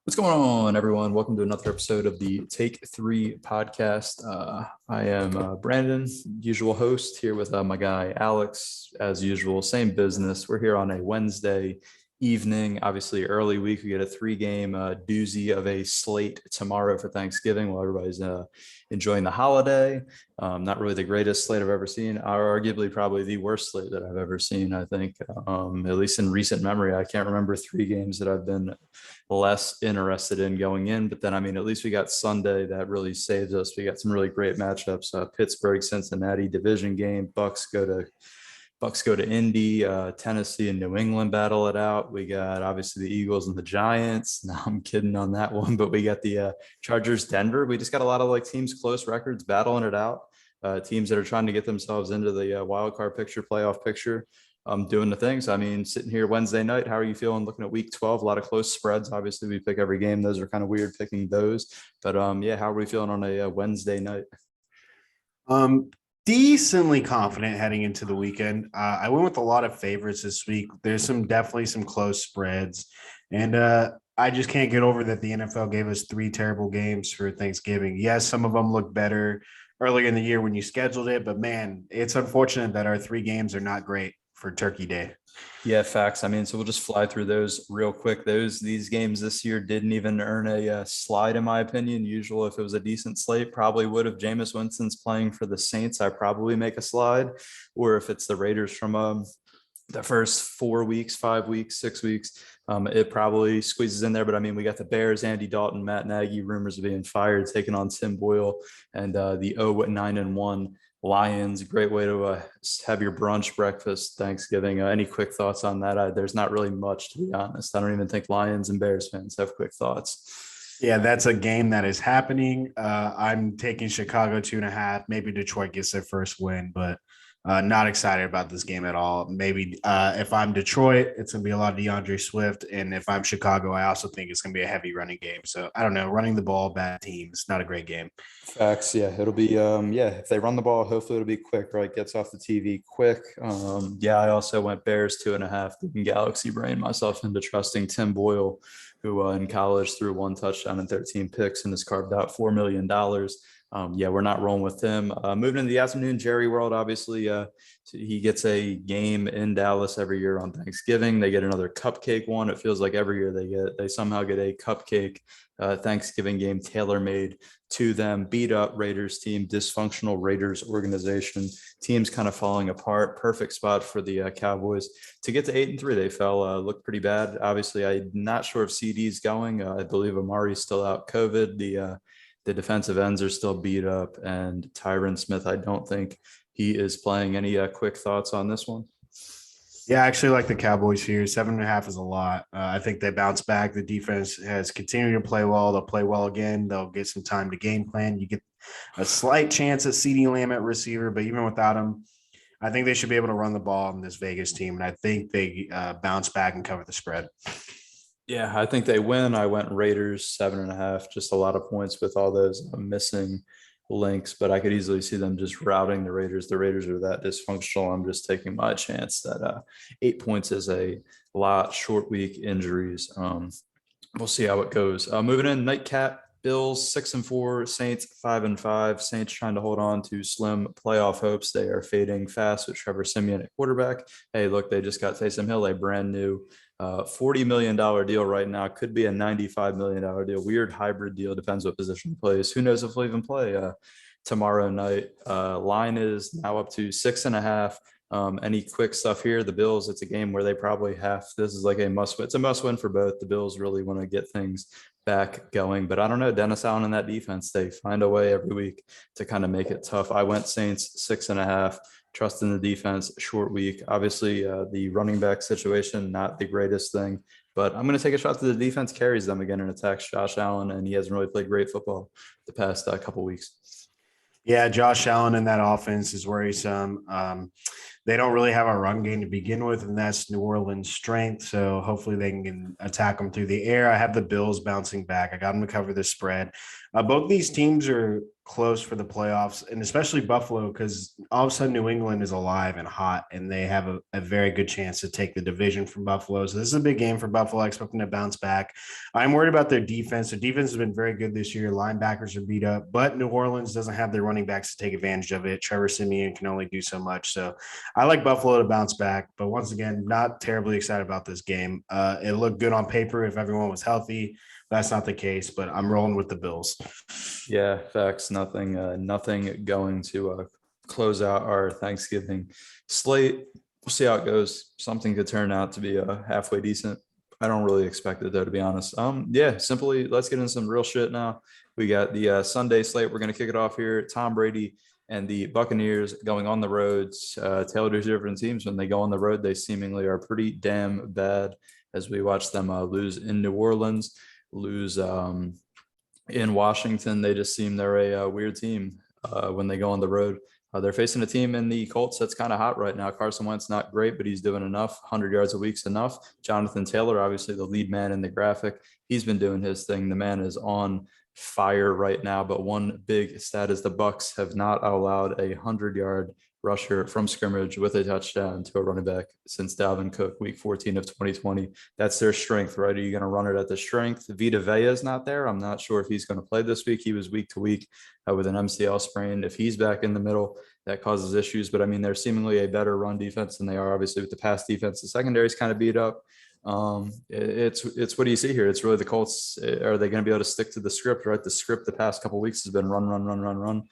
What's going on, everyone? Welcome to another episode of the Take Three podcast. I am Brandon, usual host, here with my guy Alex, as usual, same business. We're here on a Wednesday evening, obviously early week. We get a three-game doozy of a slate tomorrow for Thanksgiving while everybody's enjoying the holiday. Not really the greatest slate I've ever seen, or arguably probably the worst slate that I've ever seen, I think, at least in recent memory. I can't remember three games that I've been less interested in going in. But then, I mean, at least we got Sunday that really saves us. We got some really great matchups. Pittsburgh, Cincinnati division game. Bucs go to Indy. Tennessee and New England battle it out. We got obviously the Eagles and the Giants. No, I'm kidding on that one, but we got the Chargers, Denver. We just got a lot of like teams close records battling it out. Teams that are trying to get themselves into the wild card picture, playoff picture. Doing the things. I mean, sitting here Wednesday night, how are you feeling looking at week 12? A lot of close spreads. Obviously, we pick every game. Those are kind of weird picking those. But yeah, how are we feeling on a Wednesday night? Decently confident heading into the weekend. I went with a lot of favorites this week. There's definitely some close spreads, and I just can't get over that the NFL gave us three terrible games for Thanksgiving. Yes, some of them look better earlier in the year when you scheduled it, but man, it's unfortunate that our three games are not great for Turkey Day. Yeah, facts. I mean, so we'll just fly through those real quick. These games this year didn't even earn a slide, in my opinion. Usual, if it was a decent slate, probably would. If Jameis Winston's playing for the Saints, I probably make a slide. Or if it's the Raiders from the first 4 weeks, 5 weeks, 6 weeks, it probably squeezes in there. But I mean, we got the Bears, Andy Dalton, Matt Nagy, rumors of being fired, taking on Tim Boyle, and the 0-9-1 Lions. Great way to have your brunch, breakfast, Thanksgiving. Any quick thoughts on that? There's not really much, to be honest. I don't even think Lions and Bears fans have quick thoughts. Yeah, that's a game that is happening. I'm taking Chicago 2.5. Maybe Detroit gets their first win, but not excited about this game at all. Maybe if I'm Detroit, it's going to be a lot of DeAndre Swift. And if I'm Chicago, I also think it's going to be a heavy running game. So I don't know. Running the ball, bad teams, not a great game. Facts. Yeah, it'll be yeah, if they run the ball, hopefully it'll be quick, right? Gets off the TV quick. Yeah, I also went Bears 2.5. Thinking Galaxy brain myself into trusting Tim Boyle, who in college threw one touchdown and 13 picks and has carved out $4 million. Yeah, we're not rolling with him. Moving into the afternoon, Jerry World, obviously, he gets a game in Dallas every year on Thanksgiving. They get another cupcake one. It feels like every year they somehow get a cupcake Thanksgiving game tailor-made to them. Beat up Raiders team, dysfunctional Raiders organization, teams kind of falling apart. Perfect spot for the Cowboys to get to 8-3. They fell, looked pretty bad. Obviously, I'm not sure if CD's going. I believe Amari's still out COVID. The defensive ends are still beat up, and Tyron Smith, I don't think he is playing. Any quick thoughts on this one? Yeah, I actually like the Cowboys here. 7.5 is a lot. I think they bounce back. The defense has continued to play well. They'll play well again. They'll get some time to game plan. You get a slight chance at CeeDee Lamb at receiver, but even without him, I think they should be able to run the ball in this Vegas team, and I think they bounce back and cover the spread. Yeah, I think they win. I went Raiders 7.5, just a lot of points with all those missing links, but I could easily see them just routing the Raiders. The Raiders are that dysfunctional. I'm just taking my chance that 8 points is a lot. Short week injuries. We'll see how it goes. Moving in, nightcap. Bills 6-4, Saints 5-5. Saints trying to hold on to slim playoff hopes. They are fading fast with Trevor Siemian at quarterback. Hey, look, they just got Taysom Hill, a brand new $40 million deal right now. Could be a $95 million deal. Weird hybrid deal. Depends what position he plays. Who knows if he'll even play tomorrow night. Line is now up to 6.5. Any quick stuff here? The Bills, it's a game where they probably have, this is like a must win. It's a must win for both. The Bills really want to get things back going, but I don't know. Dennis Allen and that defense, they find a way every week to kind of make it tough. I went Saints 6.5, trust in the defense, short week. Obviously, the running back situation, not the greatest thing, but I'm going to take a shot to the defense carries them again and attacks Josh Allen, and he hasn't really played great football the past couple weeks. Yeah, Josh Allen in that offense is worrisome. They don't really have a run game to begin with, and that's New Orleans' strength. So hopefully they can attack them through the air. I have the Bills bouncing back. I got them to cover the spread. Both these teams are close for the playoffs, and especially Buffalo, because all of a sudden New England is alive and hot, and they have a very good chance to take the division from Buffalo. So this is a big game for Buffalo. I expect them to bounce back. I'm worried about their defense. Their defense has been very good this year. Linebackers are beat up, but New Orleans doesn't have their running backs to take advantage of it. Trevor Siemian can only do so much. So I like Buffalo to bounce back, but once again, not terribly excited about this game. It looked good on paper if everyone was healthy. That's not the case, but I'm rolling with the Bills. Yeah, facts. Nothing going to close out our Thanksgiving slate. We'll see how it goes. Something could turn out to be halfway decent. I don't really expect it though, to be honest. Yeah, simply let's get into some real shit now. We got the Sunday slate. We're gonna kick it off here. Tom Brady and the Buccaneers going on the roads. Taylor, to different teams when they go on the road, they seemingly are pretty damn bad. As we watch them lose in New Orleans, lose in Washington. They just seem they're a weird team when they go on the road. They're facing a team in the Colts that's kind of hot right now. Carson Wentz not great, but he's doing enough. 100 yards a week's enough. Jonathan Taylor, obviously the lead man in the graphic, he's been doing his thing. The man is on fire right now. But one big stat is the Bucs have not allowed a 100-yard rusher from scrimmage with a touchdown to a running back since Dalvin Cook, week 14 of 2020. That's their strength, right? Are you going to run it at the strength? Vita Vea is not there. I'm not sure if he's going to play this week. He was week to week with an MCL sprain. If he's back in the middle, that causes issues. But I mean, they're seemingly a better run defense than they are, obviously, with the pass defense. The secondary is kind of beat up. It's what do you see here? It's really the Colts. Are they going to be able to stick to the script, right? The script the past couple of weeks has been run, run, run, run, run,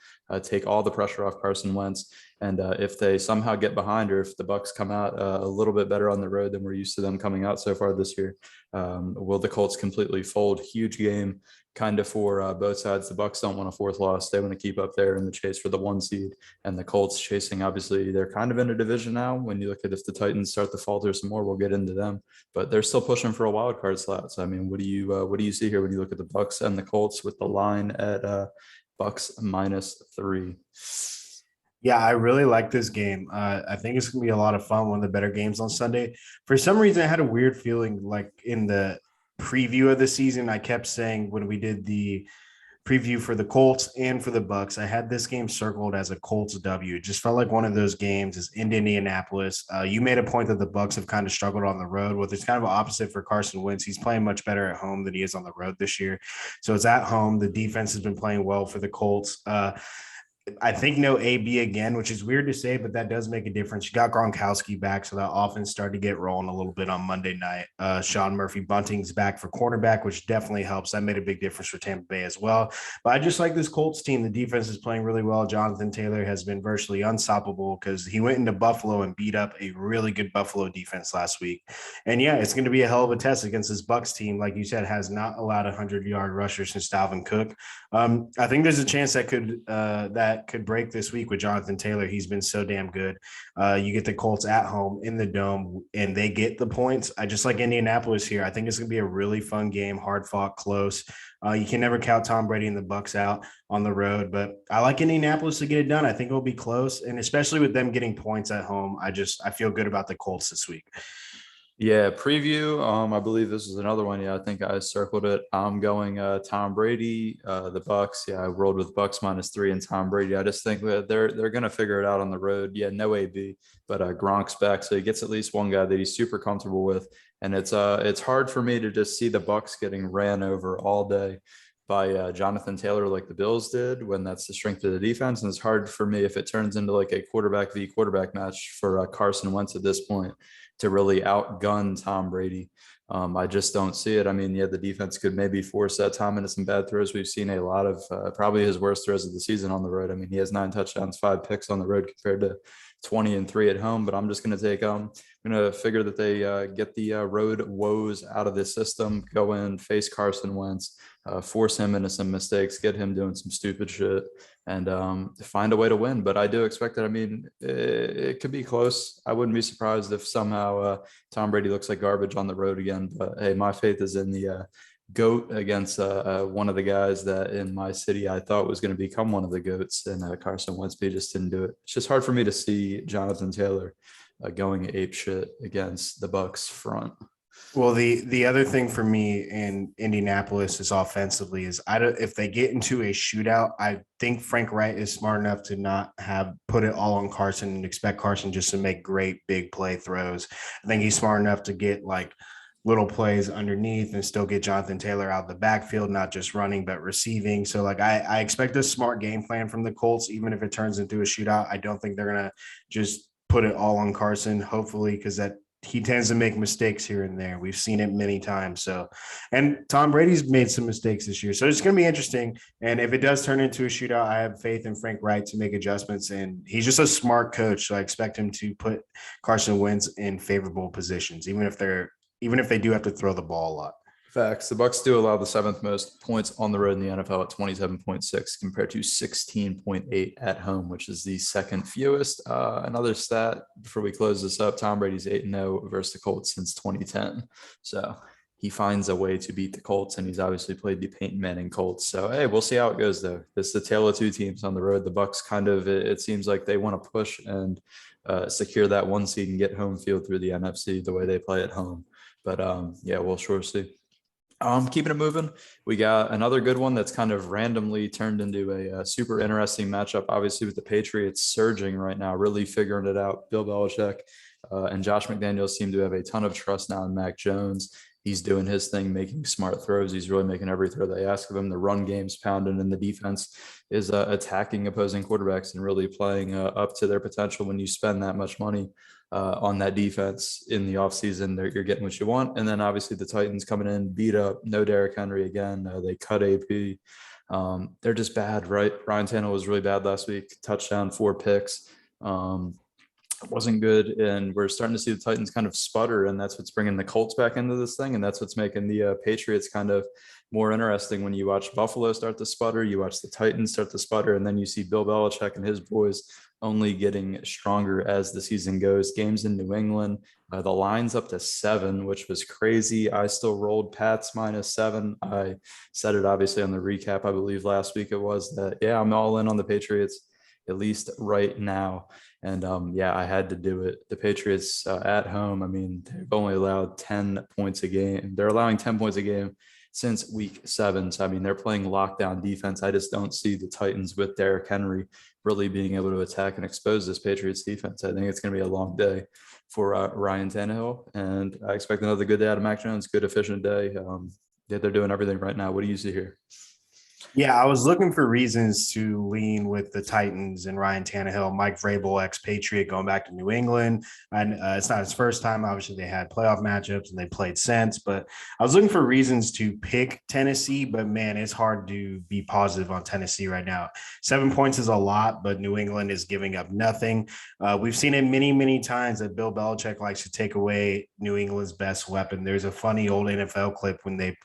take all the pressure off Carson Wentz. And if they somehow get behind, or if the Bucs come out a little bit better on the road than we're used to them coming out so far this year, will the Colts completely fold? Huge game kind of for both sides. The Bucs don't want a fourth loss. They want to keep up there in the chase for the 1 seed, and the Colts chasing, obviously they're kind of in a division now. When you look at if the Titans start to falter some more, we'll get into them, but they're still pushing for a wild card slot. So I mean, what do you see here when you look at the Bucs and the Colts with the line at Bucs -3? Yeah, I really like this game. I think it's going to be a lot of fun. One of the better games on Sunday. For some reason, I had a weird feeling like in the preview of the season, I kept saying when we did the preview for the Colts and for the Bucs, I had this game circled as a Colts W. It just felt like one of those games is in Indianapolis. You made a point that the Bucs have kind of struggled on the road. Well, it's kind of opposite for Carson Wentz. He's playing much better at home than he is on the road this year. So it's at home. The defense has been playing well for the Colts. I think no AB again, which is weird to say, but that does make a difference. You got Gronkowski back, so that offense started to get rolling a little bit on Monday night. Sean Murphy Bunting's back for cornerback, which definitely helps. That made a big difference for Tampa Bay as well. But I just like this Colts team. The defense is playing really well. Jonathan Taylor has been virtually unstoppable because he went into Buffalo and beat up a really good Buffalo defense last week. And yeah, it's going to be a hell of a test against this Bucs team. Like you said, has not allowed a 100-yard rusher since Dalvin Cook. I think there's a chance that could break this week with Jonathan Taylor. He's been so damn good. You get the Colts at home in the dome, and they get the points. I just like Indianapolis here. I think it's going to be a really fun game, hard fought, close. You can never count Tom Brady and the Bucs out on the road, but I like Indianapolis to get it done. I think it'll be close, and especially with them getting points at home, I feel good about the Colts this week. Yeah, preview. I believe this is another one. Yeah, I think I circled it. I'm going Tom Brady, the Bucs. Yeah, I rolled with Bucs -3 and Tom Brady. I just think that they're gonna figure it out on the road. Yeah, no AB, but Gronk's back, so he gets at least one guy that he's super comfortable with. And it's hard for me to just see the Bucs getting ran over all day by Jonathan Taylor like the Bills did when that's the strength of the defense. And it's hard for me if it turns into like a quarterback v quarterback match for Carson Wentz at this point to really outgun Tom Brady. I just don't see it. I mean, yeah, the defense could maybe force that Tom into some bad throws. We've seen a lot of probably his worst throws of the season on the road. I mean, he has 9 touchdowns, 5 picks on the road compared to 20 and 3 at home. But I'm just going to take I'm going to figure that they get the road woes out of the system, go in, face Carson Wentz, force him into some mistakes, get him doing some stupid shit, and find a way to win. But I do expect that. I mean, it could be close. I wouldn't be surprised if somehow Tom Brady looks like garbage on the road again. But hey, my faith is in the GOAT against one of the guys that in my city I thought was going to become one of the GOATs, and Carson Wentz, but he just didn't do it. It's just hard for me to see Jonathan Taylor going ape shit against the Bucs front. Well, the other thing for me in Indianapolis is offensively is if they get into a shootout, I think Frank Wright is smart enough to not have put it all on Carson and expect Carson just to make great big play throws. I think he's smart enough to get like little plays underneath and still get Jonathan Taylor out of the backfield, not just running, but receiving. So like I expect a smart game plan from the Colts, even if it turns into a shootout. I don't think they're going to just put it all on Carson, hopefully, because that he tends to make mistakes here and there. We've seen it many times. So, and Tom Brady's made some mistakes this year. So it's going to be interesting. And if it does turn into a shootout, I have faith in Frank Wright to make adjustments. And he's just a smart coach. So I expect him to put Carson Wentz in favorable positions, even if they do have to throw the ball a lot. Facts. The Bucs do allow the 7th most points on the road in the NFL at 27.6 compared to 16.8 at home, which is the second fewest. Another stat before we close this up, Tom Brady's 8-0 versus the Colts since 2010. So he finds a way to beat the Colts, and he's obviously played the Peyton Manning Colts. So, hey, we'll see how it goes, though. This is the tale of two teams on the road. The Bucs kind of, it seems like they want to push and secure that 1 seed and get home field through the NFC the way they play at home. But, yeah, we'll sure see. Keeping it moving, we got another good one that's kind of randomly turned into a super interesting matchup, obviously, with the Patriots surging right now, really figuring it out. Bill Belichick and Josh McDaniels seem to have a ton of trust now in Mac Jones. He's doing his thing, making smart throws. He's really making every throw they ask of him. The run game's pounding, and the defense is attacking opposing quarterbacks and really playing up to their potential. When you spend that much money on that defense in the offseason, you're getting what you want. And then obviously the Titans coming in, beat up, no Derrick Henry again. They cut AP. They're just bad, right? Ryan Tannehill was really bad last week. Touchdown, 4 picks. Wasn't good, and we're starting to see the Titans kind of sputter, and that's what's bringing the Colts back into this thing, and that's what's making the Patriots kind of more interesting. When you watch Buffalo start to sputter, you watch the Titans start to sputter, and then you see Bill Belichick and his boys only getting stronger as the season goes. Games in New England, the line's up to 7, which was crazy. I still rolled Pats -7. I said it obviously on the recap, I believe last week it was, that, yeah, I'm all in on the Patriots, at least right now. And yeah, I had to do it. The Patriots at home, I mean, they've only allowed 10 points a game. They're allowing 10 points a game since week 7. So, I mean, they're playing lockdown defense. I just don't see the Titans with Derrick Henry really being able to attack and expose this Patriots defense. I think it's going to be a long day for Ryan Tannehill. And I expect another good day out of Mac Jones, good, efficient day. Yeah, they're doing everything right now. What do you see here? Yeah, I was looking for reasons to lean with the Titans and Ryan Tannehill, Mike Vrabel, ex-Patriot, going back to New England. And it's not his first time. Obviously, they had playoff matchups and they played since. But I was looking for reasons to pick Tennessee. But, man, it's hard to be positive on Tennessee right now. 7 points is a lot, but New England is giving up nothing. We've seen it many, many times that Bill Belichick likes to take away New England's best weapon. There's a funny old NFL clip when they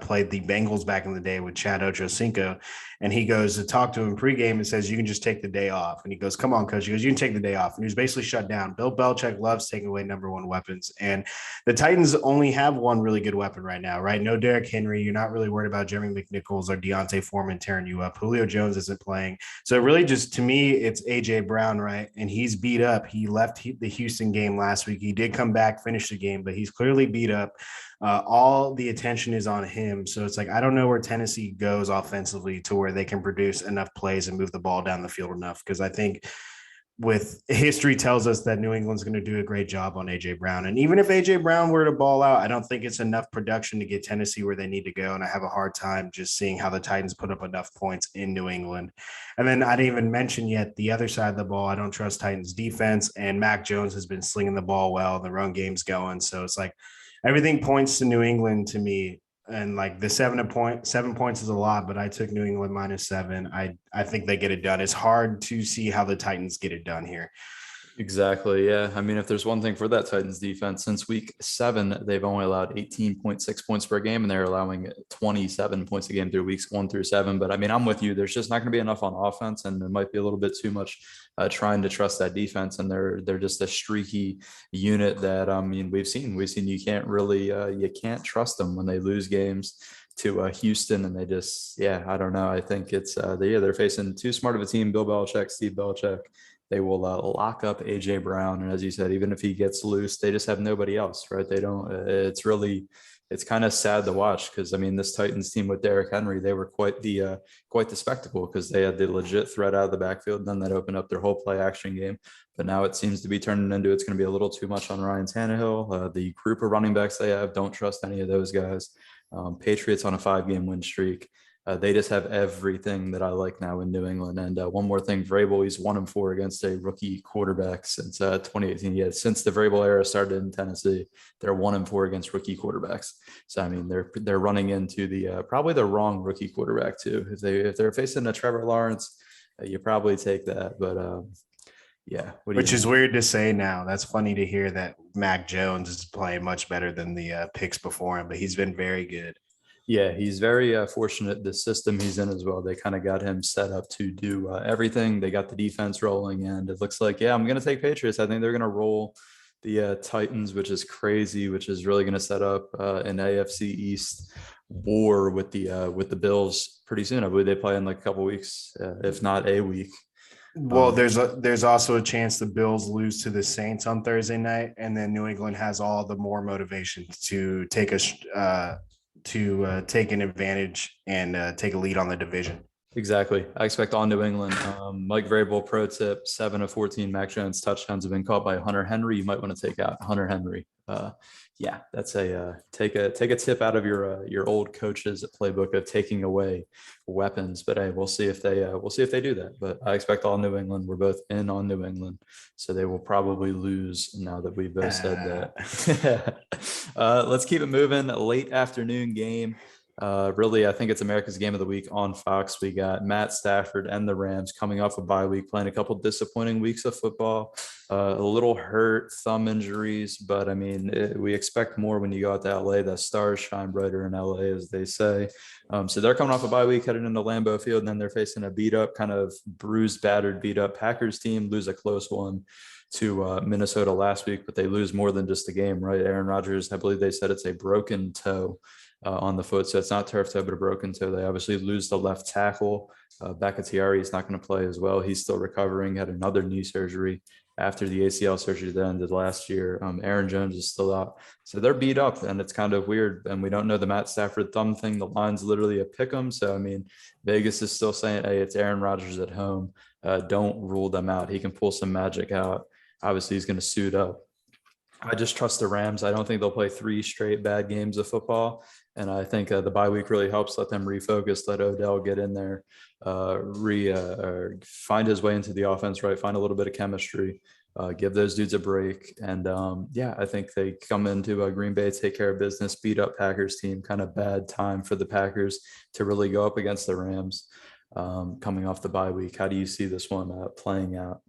played the Bengals back in the day with Chad Ochocinco, and he goes to talk to him pregame and says, "You can just take the day off." And he goes, "Come on, coach." He goes, "You can take the day off." And he was basically shut down. Bill Belichick loves taking away number 1 weapons, and the Titans only have one really good weapon right now, right? No Derrick Henry. You're not really worried about Jeremy McNichols or Deontay Foreman tearing you up. Julio Jones isn't playing. So really just, to me, it's A.J. Brown, right? And he's beat up. He left the Houston game last week. He did come back, finish the game, but he's clearly beat up. All the attention is on him. So it's like, I don't know where Tennessee goes offensively to where they can produce enough plays and move the ball down the field enough. Because I think with history tells us that New England's going to do a great job on A.J. Brown. And even if A.J. Brown were to ball out, I don't think it's enough production to get Tennessee where they need to go. And I have a hard time just seeing how the Titans put up enough points in New England. And then I didn't even mention yet the other side of the ball. I don't trust Titans defense, and Mac Jones has been slinging the ball well. The run game's going. So it's like, everything points to New England to me. And like the 7 points is a lot, but I took New England -7. I think they get it done. It's hard to see how the Titans get it done here. Exactly. Yeah. I mean, if there's one thing for that Titans defense, since week 7, they've only allowed 18.6 points per game, and they're allowing 27 points a game through weeks 1 through 7. But I mean, I'm with you. There's just not going to be enough on offense, and it might be a little bit too much trying to trust that defense. And they're just a streaky unit that, I mean, we've seen you can't really, you can't trust them when they lose games. to Houston, and they just, yeah, I don't know. I think it's they're facing too smart of a team. Bill Belichick, Steve Belichick. They will lock up AJ Brown, and as you said, even if he gets loose, they just have nobody else, right? They don't. It's kind of sad to watch because I mean, this Titans team with Derrick Henry, they were quite the spectacle because they had the legit threat out of the backfield, and then that opened up their whole play action game. But now it seems to be turning into it's going to be a little too much on Ryan Tannehill. The group of running backs they have, don't trust any of those guys. Patriots on a 5-game win streak. They just have everything that I like now in New England. And one more thing, Vrabel, he's 1-4 against a rookie quarterback since 2018. Yeah, since the Vrabel era started in Tennessee, they're 1-4 against rookie quarterbacks. So I mean, they're running into the probably the wrong rookie quarterback too. If they're facing a Trevor Lawrence, you probably take that. But yeah, which is weird to say now. That's funny to hear that Mac Jones is playing much better than the picks before him, but he's been very good. Yeah, he's very fortunate. The system he's in as well, they kind of got him set up to do everything. They got the defense rolling, and it looks like, yeah, I'm going to take Patriots. I think they're going to roll the Titans, which is crazy, which is really going to set up an AFC East war with the Bills pretty soon. I believe they play in like a couple weeks, if not a week. Well, there's also a chance the Bills lose to the Saints on Thursday night, and then New England has all the more motivation to take take an advantage and take a lead on the division. Exactly. I expect all New England. Mike Vrabel, pro tip, 7 of 14 Mac Jones touchdowns have been caught by Hunter Henry. You might want to take out Hunter Henry. Yeah, that's take a tip out of your old coach's playbook of taking away weapons. But hey, we'll see if they do that. But I expect all New England. We're both in on New England, so they will probably lose now that we both said that. Let's keep it moving. A late afternoon game. Really, I think it's America's Game of the Week on Fox. We got Matt Stafford and the Rams coming off a bye week, playing a couple disappointing weeks of football. A little hurt, thumb injuries, but I mean, we expect more when you go out to LA. The stars shine brighter in LA, as they say. So they're coming off a bye week, headed into Lambeau Field, and then they're facing a beat up, kind of bruised, battered, beat up Packers team. Lose a close one to Minnesota last week, but they lose more than just the game, right? Aaron Rodgers, I believe they said it's a broken toe on the foot. So it's not turf toe, but a broken toe. They obviously lose the left tackle. Bakhtiari is not going to play as well. He's still recovering, had another knee surgery after the ACL surgery that ended last year. Aaron Jones is still out. So they're beat up, and it's kind of weird. And we don't know the Matt Stafford thumb thing. The line's literally a pick 'em. So, I mean, Vegas is still saying, hey, it's Aaron Rodgers at home. Don't rule them out. He can pull some magic out. Obviously, he's going to suit up. I just trust the Rams. I don't think they'll play 3 straight bad games of football. And I think the bye week really helps let them refocus, let Odell get in there, find his way into the offense, right? Find a little bit of chemistry, give those dudes a break. And yeah, I think they come into Green Bay, take care of business, beat up Packers team. Kind of bad time for the Packers to really go up against the Rams coming off the bye week. How do you see this one playing out?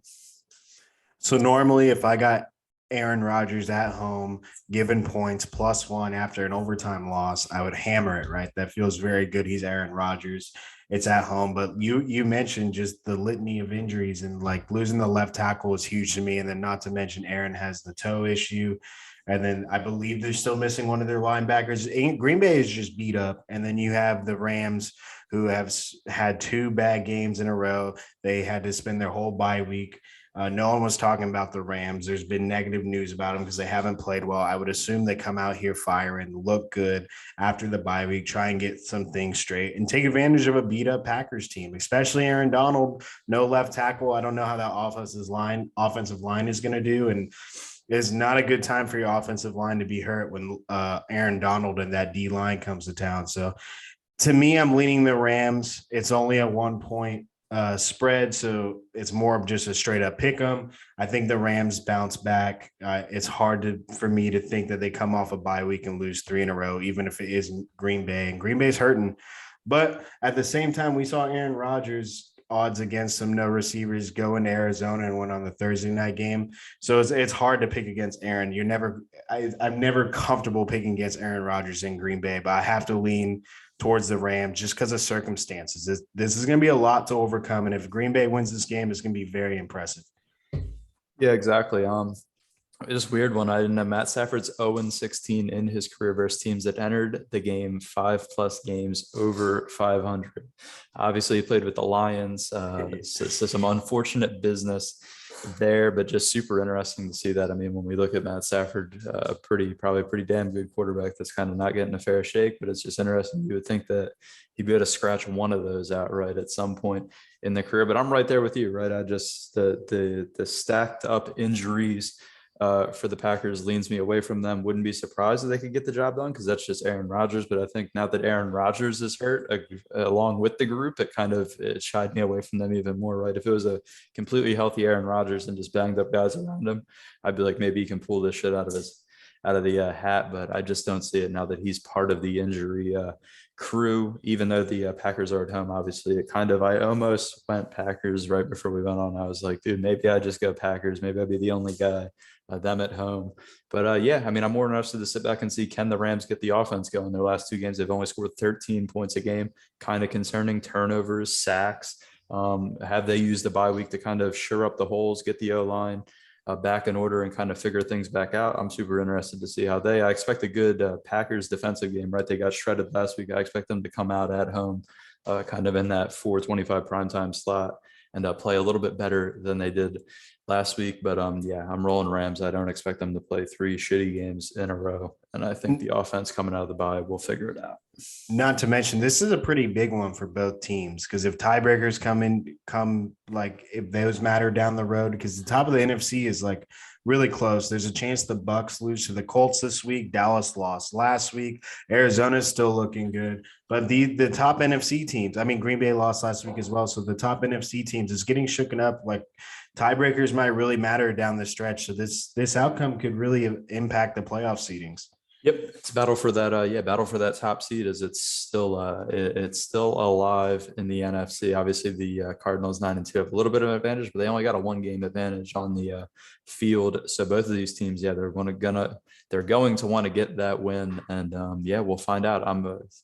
So normally if I got Aaron Rodgers at home, given points +1 after an overtime loss, I would hammer it, right? That feels very good. He's Aaron Rodgers. It's at home. But you mentioned just the litany of injuries, and like losing the left tackle is huge to me. And then not to mention Aaron has the toe issue. And then I believe they're still missing one of their linebackers. Green Bay is just beat up. And then you have the Rams, who have had 2 bad games in a row. They had to spend their whole bye week. No one was talking about the Rams. There's been negative news about them because they haven't played well. I would assume they come out here firing, look good after the bye week, try and get some things straight and take advantage of a beat up Packers team, especially Aaron Donald, no left tackle. I don't know how that offensive line is going to do. And it's not a good time for your offensive line to be hurt when Aaron Donald and that D line comes to town. So to me, I'm leaning the Rams. It's only a 1-point spread, so it's more of just a straight up pick 'em. I think the Rams bounce back. It's hard for me to think that they come off a bye week and lose 3 in a row, even if it is Green Bay, and Green Bay's hurting. But at the same time, we saw Aaron Rodgers odds against some no receivers go into Arizona and went on the Thursday night game. So it's hard to pick against Aaron. I'm never comfortable picking against Aaron Rodgers in Green Bay, but I have to lean towards the Rams just because of circumstances. This is going to be a lot to overcome. And if Green Bay wins this game, it's going to be very impressive. Yeah, exactly. It's a weird one. I didn't know Matt Stafford's 0-16 in his career versus teams that entered the game 5+ games over 500. Obviously, he played with the Lions. So some unfortunate business there, but just super interesting to see that. I mean, when we look at Matt Stafford, probably a pretty damn good quarterback that's kind of not getting a fair shake, but it's just interesting. You would think that he'd be able to scratch one of those outright at some point in the career, but I'm right there with you, right? I just the stacked up injuries for the Packers leans me away from them. Wouldn't be surprised if they could get the job done because that's just Aaron Rodgers. But I think now that Aaron Rodgers is hurt, along with the group, it shied me away from them even more. Right? If it was a completely healthy Aaron Rodgers and just banged up guys around him, I'd be like, maybe he can pull this shit out of the hat. But I just don't see it now that he's part of the injury crew. Even though the Packers are at home, obviously, I almost went Packers right before we went on. I was like, dude, maybe I just go Packers. Maybe I'd be the only guy. Them at home. But yeah, I mean, I'm more interested to sit back and see, can the Rams get the offense going? Their last two games, they've only scored 13 points a game. Kind of concerning. Turnovers, sacks. Have they used the bye week to kind of shore up the holes, get the O-line back in order and kind of figure things back out? I'm super interested to see how I expect a good Packers defensive game, right? They got shredded last week. I expect them to come out at home kind of in that 4:25 primetime slot and play a little bit better than they did last week. But yeah, I'm rolling Rams. I don't expect them to play three shitty games in a row. And I think the offense coming out of the bye will figure it out. Not to mention, this is a pretty big one for both teams because if tiebreakers come like if those matter down the road, because the top of the NFC is like really close. There's a chance the Bucs lose to the Colts this week. Dallas lost last week. Arizona's still looking good, but the top NFC teams. I mean, Green Bay lost last week as well. So the top NFC teams is getting shooken up. Like tiebreakers might really matter down the stretch. So this outcome could really impact the playoff seedings. Yep, it's battle for that. Battle for that top seed. As it's still alive in the NFC. Obviously, the Cardinals 9-2 have a little bit of an advantage, but they only got a 1-game advantage on the field. So both of these teams, yeah, they're going to want to get that win, and yeah, we'll find out.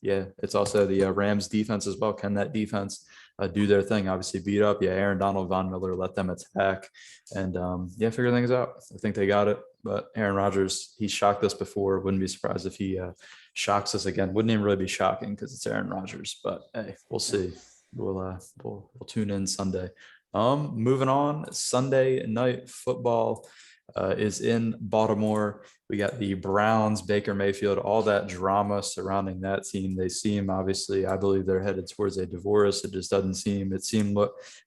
It's also the Rams defense as well. Can that defense do their thing? Obviously, beat up. Yeah, Aaron Donald, Von Miller, let them attack, and figure things out. I think they got it. But Aaron Rodgers, he shocked us before. Wouldn't be surprised if he shocks us again. Wouldn't even really be shocking because it's Aaron Rodgers. But hey, we'll see. We'll tune in Sunday. Moving on, Sunday night football is in Baltimore. We got the Browns, Baker Mayfield, all that drama surrounding that team. They seem, obviously, I believe they're headed towards a divorce. It just doesn't seem, it seemed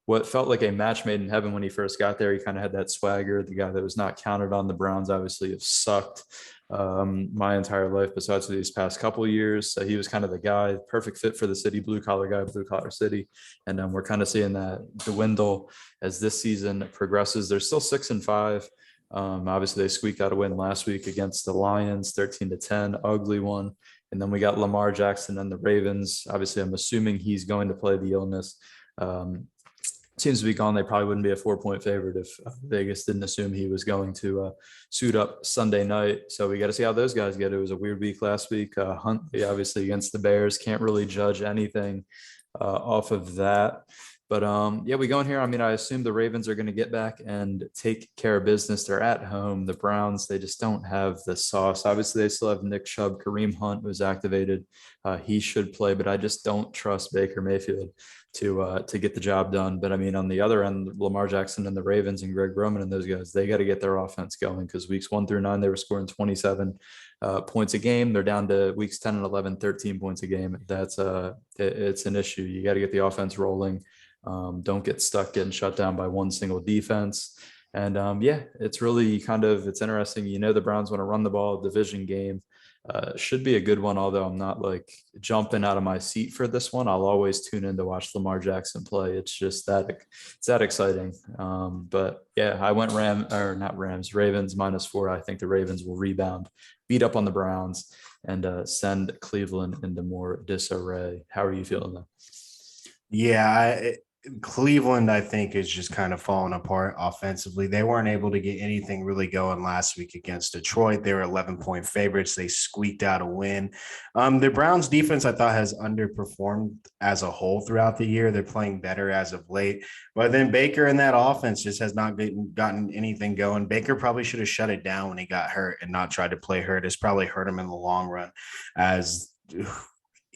what felt like a match made in heaven when he first got there. He kind of had that swagger. The guy that was not counted on. The Browns obviously have sucked my entire life besides these past couple of years. So he was kind of the guy, perfect fit for the city, blue collar guy, blue collar city. And we're kind of seeing that dwindle as this season progresses. They're still 6-5. Obviously, they squeaked out a win last week against the Lions, 13-10, ugly one. And then we got Lamar Jackson and the Ravens. Obviously, I'm assuming he's going to play the illness. Seems to be gone. They probably wouldn't be a 4-point favorite if Vegas didn't assume he was going to suit up Sunday night. So we got to see how those guys get. It was a weird week last week. Huntley, obviously, against the Bears. Can't really judge anything off of that. But we go in here. I mean, I assume the Ravens are going to get back and take care of business. They're at home. The Browns, they just don't have the sauce. Obviously, they still have Nick Chubb. Kareem Hunt was activated. He should play, but I just don't trust Baker Mayfield to get the job done. But I mean, on the other end, Lamar Jackson and the Ravens and Greg Roman and those guys, they got to get their offense going because weeks 1 through 9, they were scoring 27 points a game. They're down to weeks 10 and 11, 13 points a game. That's it's an issue. You got to get the offense rolling. Don't get stuck getting shut down by one single defense. And it's really it's interesting. The Browns want to run the ball, division game. Should be a good one, although I'm not like jumping out of my seat for this one. I'll always tune in to watch Lamar Jackson play. It's just it's that exciting. But yeah, I went Ravens -4. I think the Ravens will rebound, beat up on the Browns, and send Cleveland into more disarray. How are you feeling though? Yeah, Cleveland, I think, is just kind of falling apart offensively. They weren't able to get anything really going last week against Detroit. They were 11-point favorites. They squeaked out a win. The Browns defense, I thought, has underperformed as a whole throughout the year. They're playing better as of late. But then Baker and that offense just has not gotten anything going. Baker probably should have shut it down when he got hurt and not tried to play hurt. It's probably hurt him in the long run as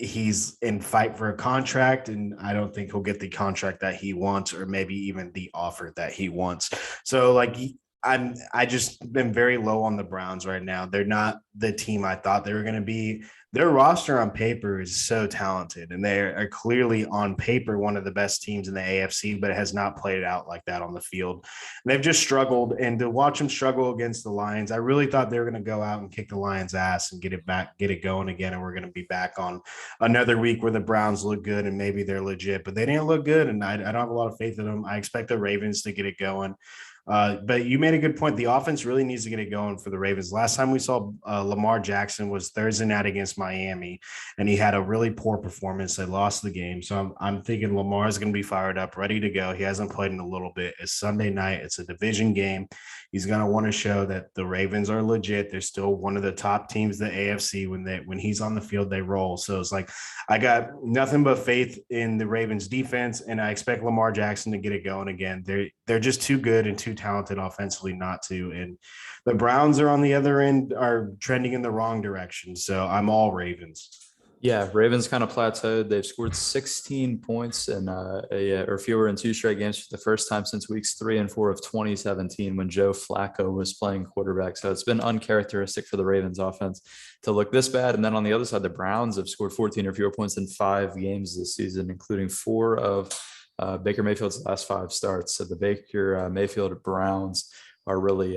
he's in fight for a contract, and I don't think he'll get the contract that he wants, or maybe even the offer that he wants. So like I just been very low on the Browns right now. They're not the team I thought they were going to be. Their roster on paper is so talented, and they are clearly on paper one of the best teams in the AFC, but it has not played out like that on the field. And they've just struggled, and to watch them struggle against the Lions, I really thought they were going to go out and kick the Lions' ass and get it going again, and we're going to be back on another week where the Browns look good and maybe they're legit, but they didn't look good, and I don't have a lot of faith in them. I expect the Ravens to get it going. But you made a good point. The offense really needs to get it going for the Ravens. Last time we saw Lamar Jackson was Thursday night against Miami, and he had a really poor performance. They lost the game. So I'm thinking Lamar is going to be fired up, ready to go. He hasn't played in a little bit. It's Sunday night. It's a division game. He's going to want to show that the Ravens are legit. They're still one of the top teams in the AFC. When he's on the field, they roll. So it's like I got nothing but faith in the Ravens defense, and I expect Lamar Jackson to get it going again. They're just too good and too talented offensively not to. And the Browns are on the other end, are trending in the wrong direction. So I'm all Ravens. Yeah, Ravens kind of plateaued. They've scored 16 points or fewer in two straight games for the first time since weeks 3 and 4 of 2017 when Joe Flacco was playing quarterback. So it's been uncharacteristic for the Ravens offense to look this bad. And then on the other side, the Browns have scored 14 or fewer points in 5 games this season, including 4 of Baker Mayfield's last 5 starts. So the Baker Mayfield Browns are really,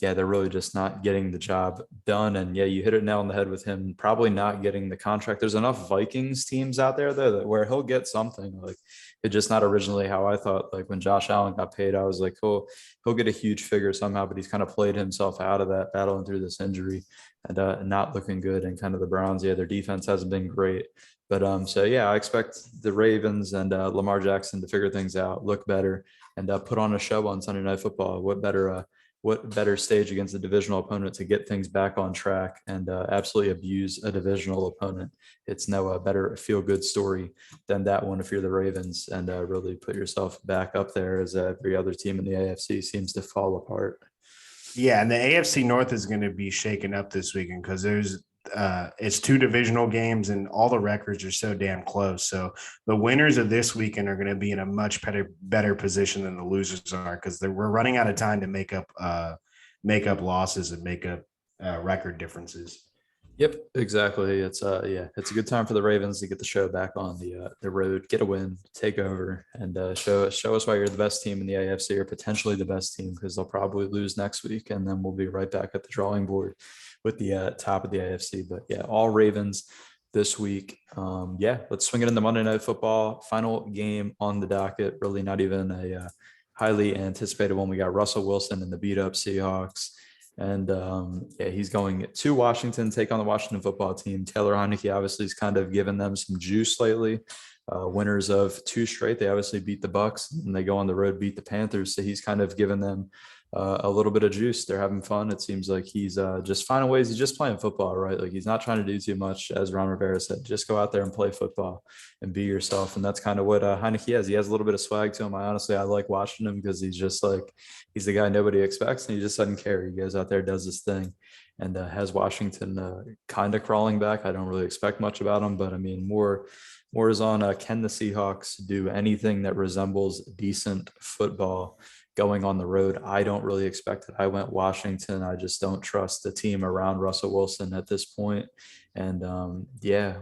they're really just not getting the job done. And yeah, you hit it nail on the head with him probably not getting the contract. There's enough Vikings teams out there though where he'll get something. Like it's just not originally how I thought. Like when Josh Allen got paid, I was like, he'll get a huge figure somehow, but he's kind of played himself out of that, battling through this injury and not looking good. And kind of the Browns, yeah, their defense hasn't been great. But so yeah, I expect the Ravens and Lamar Jackson to figure things out, look better, and put on a show on Sunday Night Football. What better stage against a divisional opponent to get things back on track and absolutely abuse a divisional opponent? It's no better feel good story than that one if you're the Ravens and really put yourself back up there as every other team in the AFC seems to fall apart. Yeah, and the AFC North is going to be shaken up this weekend because it's 2 divisional games and all the records are so damn close. So the winners of this weekend are going to be in a much better position than the losers are because we're running out of time to make up losses and make up record differences. Yep, exactly. It's it's a good time for the Ravens to get the show back on the road, get a win, take over, and show us why you're the best team in the AFC or potentially the best team because they'll probably lose next week, and then we'll be right back at the drawing board with the top of the AFC. But yeah, all Ravens this week. Let's swing it into Monday Night Football. Final game on the docket. Really not even a highly anticipated one. We got Russell Wilson and the beat up Seahawks. And he's going to Washington, take on the Washington football team. Taylor Heinicke obviously has kind of given them some juice lately. Winners of 2 straight. They obviously beat the Bucs and they go on the road, beat the Panthers. So he's kind of given them a little bit of juice. They're having fun. It seems like he's just finding ways. He's just playing football, right? Like he's not trying to do too much. As Ron Rivera said, just go out there and play football and be yourself. And that's kind of what Heinicke has. He has a little bit of swag to him. I like watching him because he's just like, he's the guy nobody expects and he just doesn't care. He goes out there, does his thing and has Washington kind of crawling back. I don't really expect much about him, but I mean, more is on can the Seahawks do anything that resembles decent football going on the road? I don't really expect it. I went Washington. I just don't trust the team around Russell Wilson at this point. And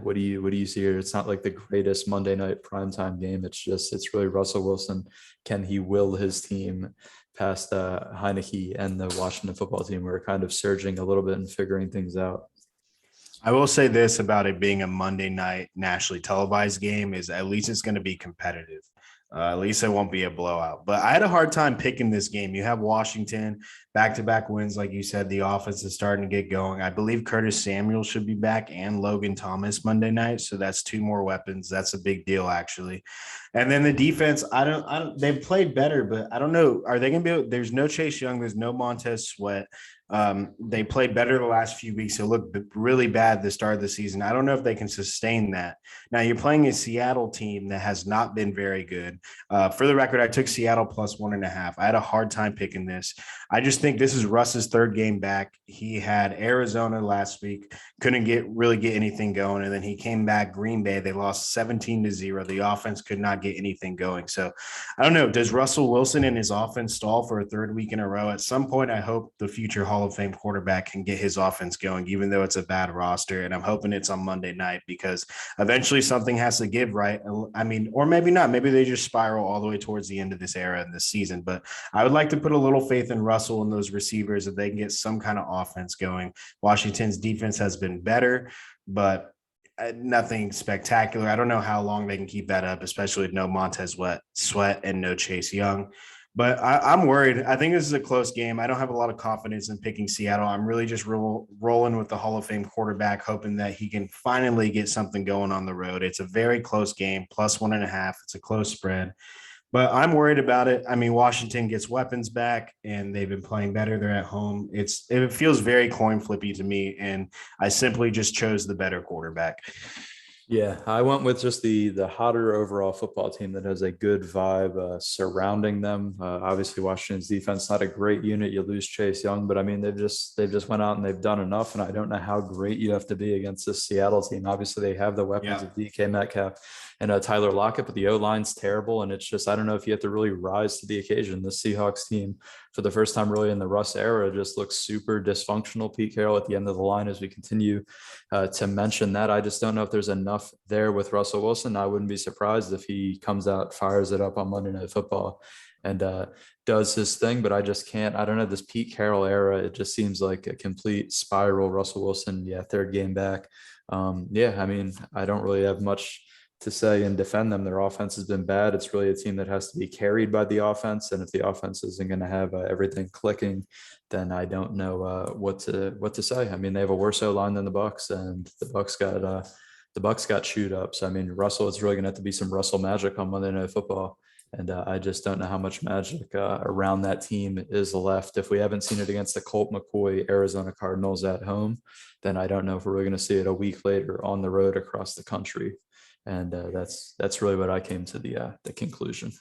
what do you see here? It's not like the greatest Monday night primetime game. It's really Russell Wilson. Can he will his team past Heinicke and the Washington football team? We're kind of surging a little bit and figuring things out. I will say this about it being a Monday night nationally televised game is at least it's going to be competitive. At least it won't be a blowout. But I had a hard time picking this game. You have Washington. back-to-back wins. Like you said, the offense is starting to get going. I believe Curtis Samuel should be back and Logan Thomas Monday night. So that's two more weapons. That's a big deal, actually. And then the defense, they've played better, but I don't know. Are they going to be able, there's no Chase Young. There's no Montez Sweat. They played better the last few weeks. It looked really bad the start of the season. I don't know if they can sustain that. Now you're playing a Seattle team that has not been very good. For the record, I took Seattle plus 1.5. I had a hard time picking this. I just think this is Russ's third game back. He had Arizona last week, couldn't really get anything going. And then he came back Green Bay. They lost 17-0. The offense could not get anything going. So I don't know. Does Russell Wilson and his offense stall for a third week in a row? At some point, I hope the future Hall of Fame quarterback can get his offense going, even though it's a bad roster. And I'm hoping it's on Monday night because eventually something has to give, right? I mean, or maybe not. Maybe they just spiral all the way towards the end of this era in this season. But I would like to put a little faith in Russell and those receivers that they can get some kind of offense going. Washington's defense has been better, but nothing spectacular. I don't know how long they can keep that up, especially with no Montez Sweat and no Chase Young. But I'm worried. I think this is a close game. I don't have a lot of confidence in picking Seattle. I'm really just rolling with the Hall of Fame quarterback, hoping that he can finally get something going on the road. It's a very close game, plus 1.5. It's a close spread. But I'm worried about it. I mean, Washington gets weapons back, and they've been playing better. They're at home. It feels very coin flippy to me, and I simply just chose the better quarterback. Yeah, I went with just the hotter overall football team that has a good vibe surrounding them. Obviously, Washington's defense not a great unit. You lose Chase Young, but I mean they've just went out and they've done enough. And I don't know how great you have to be against this Seattle team. Obviously, they have the weapons of DK Metcalf and Tyler Lockett, but the O line's terrible. And it's just I don't know if you have to really rise to the occasion. The Seahawks team, for the first time really in the Russ era, just looks super dysfunctional. Pete Carroll at the end of the line, as we continue to mention that. I just don't know if there's enough there with Russell Wilson. I wouldn't be surprised if he comes out, fires it up on Monday Night Football and does his thing, but I just can't. I don't know, this Pete Carroll era, it just seems like a complete spiral. Russell Wilson, yeah, third game back. Yeah, I mean, I don't really have much to say and defend them. Their offense has been bad. It's really a team that has to be carried by the offense. And if the offense isn't going to have everything clicking, then I don't know what to say. I mean, they have a worse O-line than the Bucs, and the Bucs got chewed up. So I mean, Russell, it's really going to have to be some Russell magic on Monday Night Football. And I just don't know how much magic around that team is left. If we haven't seen it against the Colt McCoy Arizona Cardinals at home, then I don't know if we're really going to see it a week later on the road across the country. And that's really what I came to the conclusion.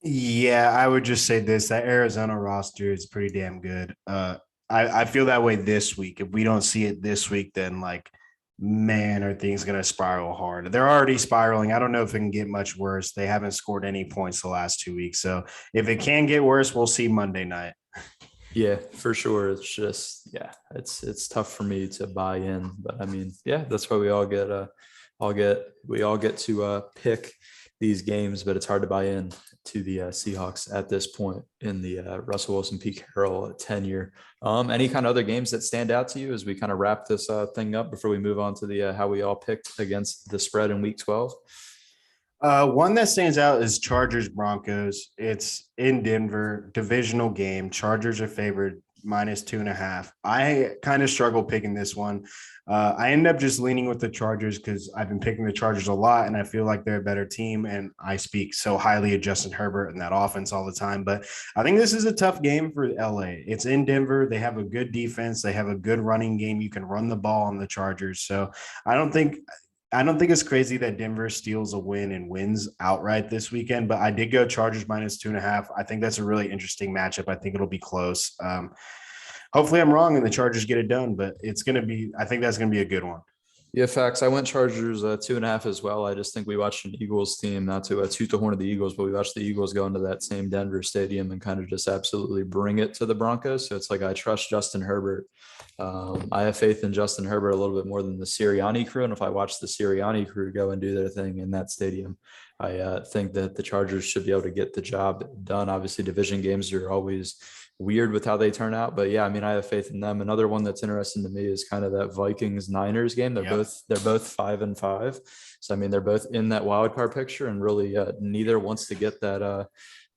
Yeah, I would just say this: that Arizona roster is pretty damn good. I feel that way this week. If we don't see it this week, then like, man, are things going to spiral hard? They're already spiraling. I don't know if it can get much worse. They haven't scored any points the last 2 weeks. So if it can get worse, we'll see Monday night. Yeah, for sure. It's just, yeah, it's tough for me to buy in, but I mean, yeah, that's why we all get to pick these games, but it's hard to buy in to the Seahawks at this point in the Russell Wilson, Pete Carroll tenure. Any kind of other games that stand out to you as we kind of wrap this thing up before we move on to the how we all picked against the spread in week 12? One that stands out is Chargers Broncos. It's in Denver, divisional game. Chargers are favored -2.5. I kind of struggle picking this one. I end up just leaning with the Chargers because I've been picking the Chargers a lot, and I feel like they're a better team. And I speak so highly of Justin Herbert and that offense all the time. But I think this is a tough game for LA. It's in Denver. They have a good defense. They have a good running game. You can run the ball on the Chargers. So I don't think it's crazy that Denver steals a win and wins outright this weekend, but I did go Chargers -2.5. I think that's a really interesting matchup. I think it'll be close. Hopefully I'm wrong and the Chargers get it done, but I think that's going to be a good one. Yeah, facts. I went Chargers 2.5 as well. I just think we watched an Eagles team, not to toot the horn of the Eagles, but we watched the Eagles go into that same Denver stadium and kind of just absolutely bring it to the Broncos. So it's like I trust Justin Herbert. I have faith in Justin Herbert a little bit more than the Sirianni crew. And if I watch the Sirianni crew go and do their thing in that stadium, I think that the Chargers should be able to get the job done. Obviously, division games are always weird with how they turn out, but yeah, I mean, I have faith in them. Another one that's interesting to me is kind of that Vikings Niners game. They're both 5-5. So, I mean, they're both in that wild card picture, and really neither wants to get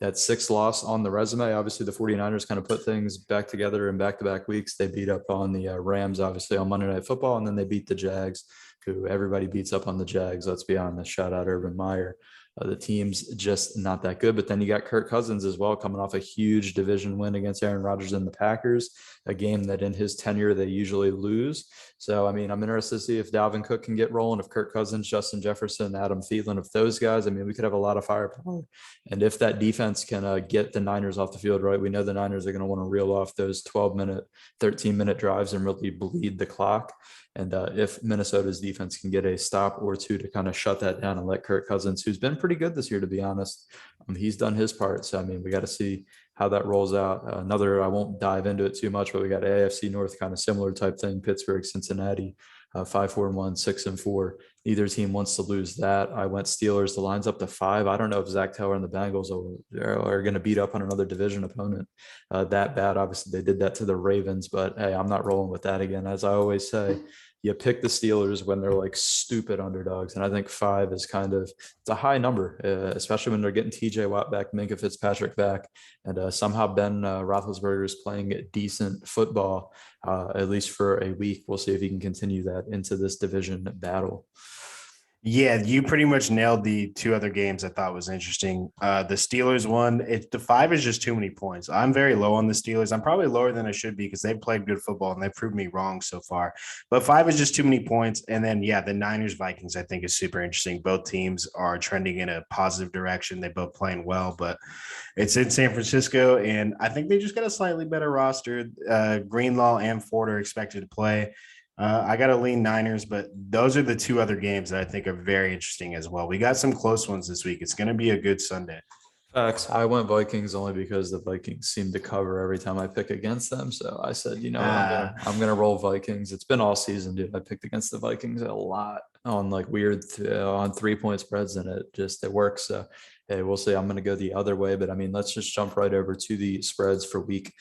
that sixth loss on the resume. Obviously, the 49ers kind of put things back together in back-to-back weeks. They beat up on the Rams, obviously, on Monday Night Football, and then they beat the Jags, who everybody beats up on the Jags. Let's be honest. Shout out Urban Meyer. The team's just not that good. But then you got Kirk Cousins as well, coming off a huge division win against Aaron Rodgers and the Packers, a game that in his tenure they usually lose. So, I mean, I'm interested to see if Dalvin Cook can get rolling, if Kirk Cousins, Justin Jefferson, Adam Thielen, if those guys, I mean, we could have a lot of firepower. And if that defense can get the Niners off the field, right, we know the Niners are going to want to reel off those 12-minute, 13-minute drives and really bleed the clock. And if Minnesota's defense can get a stop or two to kind of shut that down and let Kirk Cousins, who's been pretty good this year, to be honest, he's done his part. So, I mean, we got to see how that rolls out. I won't dive into it too much, but we got AFC North, kind of similar type thing. Pittsburgh, Cincinnati, 5-4-1, 6-4. Neither team wants to lose that. I went Steelers. The line's up to 5. I don't know if Zach Taylor and the Bengals are going to beat up on another division opponent that bad. Obviously, they did that to the Ravens, but hey, I'm not rolling with that again. As I always say, you pick the Steelers when they're like stupid underdogs. And I think 5 is it's a high number, especially when they're getting TJ Watt back, Minka Fitzpatrick back, and somehow Ben Roethlisberger is playing decent football, at least for a week. We'll see if he can continue that into this division battle. Yeah, you pretty much nailed the two other games I thought was interesting. The Steelers one, the 5 is just too many points. I'm very low on the Steelers. I'm probably lower than I should be because they've played good football and they've proved me wrong so far. But 5 is just too many points. And then, yeah, the Niners Vikings I think is super interesting. Both teams are trending in a positive direction. They both playing well, but it's in San Francisco, and I think they just got a slightly better roster. Greenlaw and Ford are expected to play. I got to lean Niners, but those are the two other games that I think are very interesting as well. We got some close ones this week. It's going to be a good Sunday. Facts. I went Vikings only because the Vikings seem to cover every time I pick against them. So I said, I'm gonna roll Vikings. It's been all season, dude. I picked against the Vikings a lot on like weird on 3-point spreads, and it works. So hey, we'll see. I'm gonna go the other way, but I mean, let's just jump right over to the spreads for week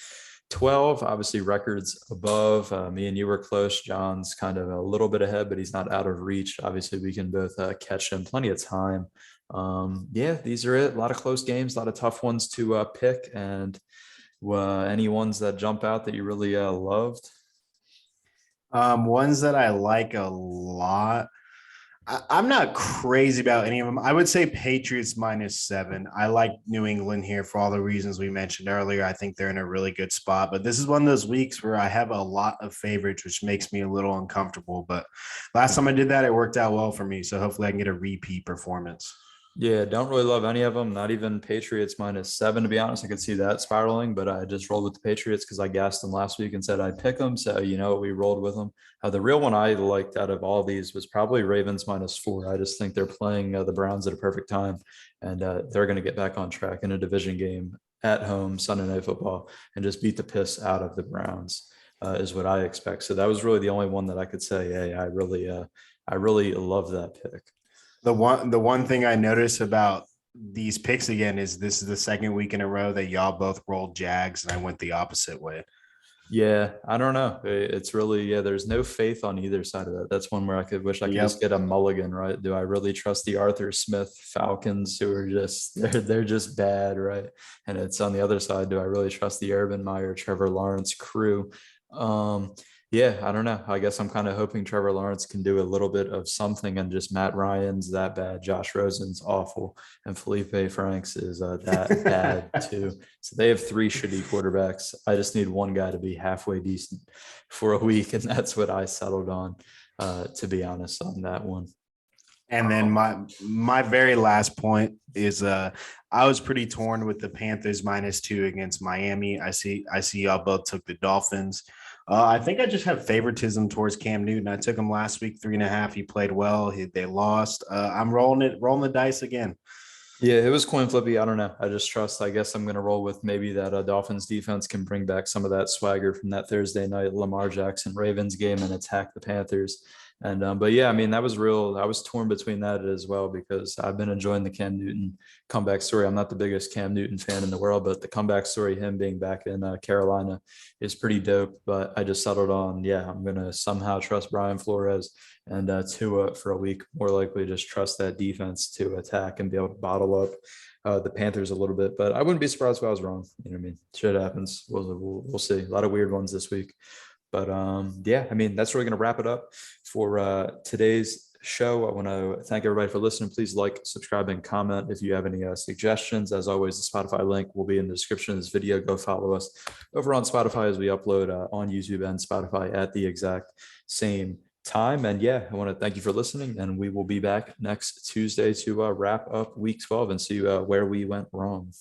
12. Obviously, records above. Me and you were close. John's kind of a little bit ahead, but he's not out of reach. Obviously, we can both catch him. Plenty of time. These are it. A lot of close games, a lot of tough ones to pick. And any ones that jump out that you really loved? Ones that I like a lot. I'm not crazy about any of them. I would say Patriots -7. I like New England here for all the reasons we mentioned earlier. I think they're in a really good spot, but this is one of those weeks where I have a lot of favorites, which makes me a little uncomfortable. But last time I did that, it worked out well for me. So hopefully I can get a repeat performance. Yeah, don't really love any of them. Not even Patriots -7, to be honest. I could see that spiraling, but I just rolled with the Patriots because I gassed them last week and said I'd pick them. So, we rolled with them. The real one I liked out of all these was probably Ravens -4. I just think they're playing the Browns at a perfect time, and they're going to get back on track in a division game at home, Sunday Night Football, and just beat the piss out of the Browns, is what I expect. So that was really the only one that I could say, hey, I really love that pick. The one thing I notice about these picks again is this is the second week in a row that y'all both rolled Jags, and I went the opposite way. Yeah, I don't know. It's really, there's no faith on either side of that. That's one where I could wish I could just get a mulligan, right? Do I really trust the Arthur Smith Falcons, who are they're just bad, right? And it's on the other side. Do I really trust the Urban Meyer, Trevor Lawrence crew? I don't know. I guess I'm kind of hoping Trevor Lawrence can do a little bit of something, and just Matt Ryan's that bad, Josh Rosen's awful, and Felipe Franks is that bad too. So they have 3 shitty quarterbacks. I just need one guy to be halfway decent for a week, and that's what I settled on, to be honest, on that one. And then my very last point is I was pretty torn with the Panthers -2 against Miami. I see y'all both took the Dolphins. I think I just have favoritism towards Cam Newton. I took him last week 3.5. He played well. They lost. I'm rolling the dice again. Yeah, it was coin flippy. I don't know. I just trust. I guess I'm going to roll with maybe that Dolphins defense can bring back some of that swagger from that Thursday night Lamar Jackson Ravens game and attack the Panthers. But yeah, I mean, that was real. I was torn between that as well because I've been enjoying the Cam Newton comeback story. I'm not the biggest Cam Newton fan in the world, but the comeback story, him being back in Carolina, is pretty dope. But I just settled on, yeah, I'm gonna somehow trust Brian Flores and Tua for a week. More likely, just trust that defense to attack and be able to bottle up the Panthers a little bit. But I wouldn't be surprised if I was wrong. You know what I mean? Shit happens. We'll see. A lot of weird ones this week. But yeah, I mean, that's really going to wrap it up for today's show. I want to thank everybody for listening. Please like, subscribe, and comment if you have any suggestions. As always, the Spotify link will be in the description of this video. Go follow us over on Spotify as we upload on YouTube and Spotify at the exact same time. And yeah, I want to thank you for listening, and we will be back next Tuesday to wrap up week 12 and see where we went wrong.